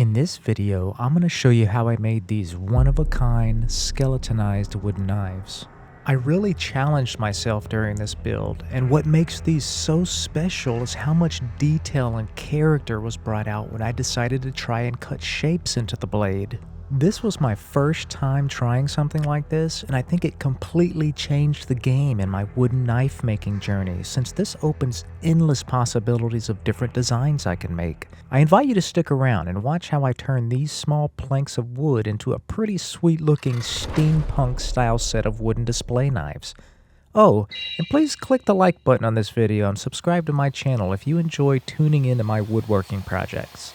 In this video, I'm going to show you how I made these one-of-a-kind skeletonized wooden knives. I really challenged myself during this build, and what makes these so special is how much detail and character was brought out when I decided to try and cut shapes into the blade. This was my first time trying something like this, and I think it completely changed the game in my wooden knife making journey, since this opens endless possibilities of different designs I can make. I invite you to stick around and watch how I turn these small planks of wood into a pretty sweet looking steampunk style set of wooden display knives. Oh, and please click the like button on this video and subscribe to my channel if you enjoy tuning into my woodworking projects.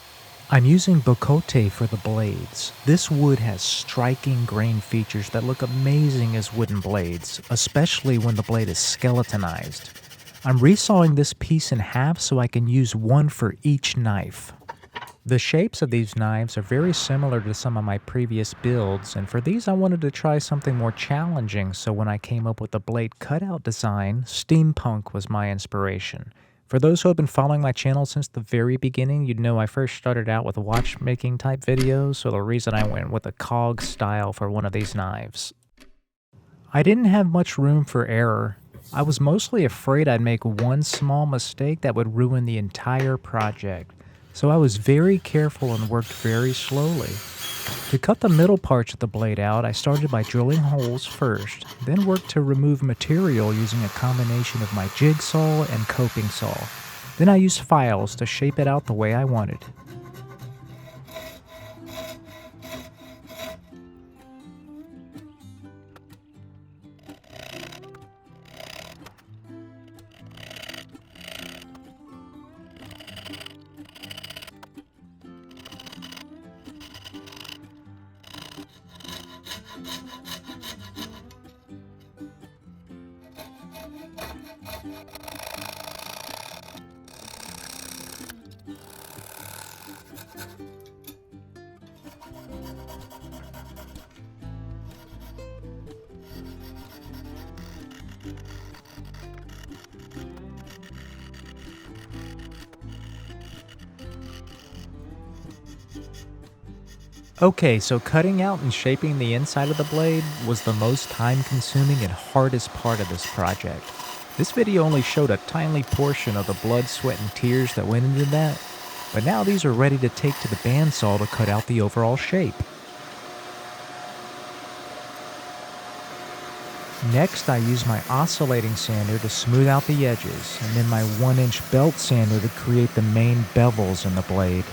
I'm using Bocote for the blades. This wood has striking grain features that look amazing as wooden blades, especially when the blade is skeletonized. I'm resawing this piece in half so I can use one for each knife. The shapes of these knives are very similar to some of my previous builds, and for these I wanted to try something more challenging, so when I came up with the blade cutout design, steampunk was my inspiration. For those who have been following my channel since the very beginning, you'd know I first started out with watchmaking type videos, so the reason I went with a cog style for one of these knives. I didn't have much room for error. I was mostly afraid I'd make one small mistake that would ruin the entire project, so I was very careful and worked very slowly. To cut the middle parts of the blade out, I started by drilling holes first, then worked to remove material using a combination of my jigsaw and coping saw. Then I used files to shape it out the way I wanted. Okay, so cutting out and shaping the inside of the blade was the most time-consuming and hardest part of this project. This video only showed a tiny portion of the blood, sweat, and tears that went into that, but now these are ready to take to the bandsaw to cut out the overall shape. Next, I use my oscillating sander to smooth out the edges, and then my 1-inch belt sander to create the main bevels in the blade.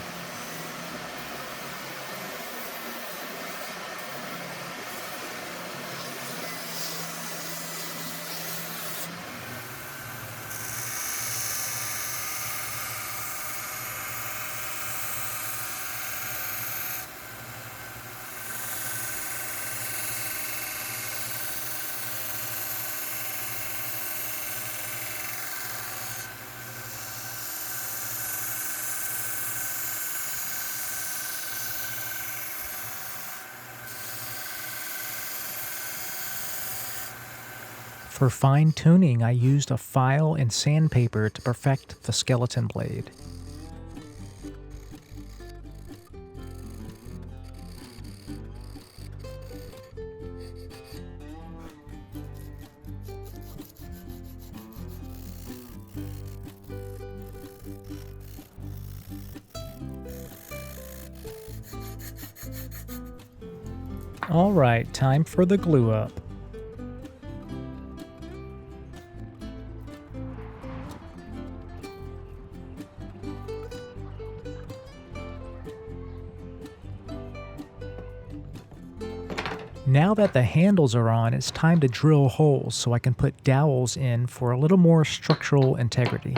For fine-tuning, I used a file and sandpaper to perfect the skeleton blade. Alright, time for the glue up. Now that the handles are on, it's time to drill holes so I can put dowels in for a little more structural integrity.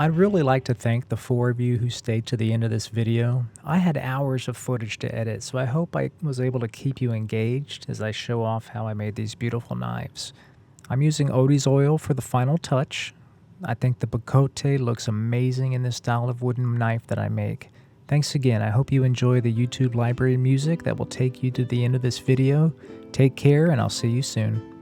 I'd really like to thank the 4 of you who stayed to the end of this video. I had hours of footage to edit, so I hope I was able to keep you engaged as I show off how I made these beautiful knives. I'm using Odie's oil for the final touch. I think the Bocote looks amazing in this style of wooden knife that I make. Thanks again. I hope you enjoy the YouTube library music that will take you to the end of this video. Take care, and I'll see you soon.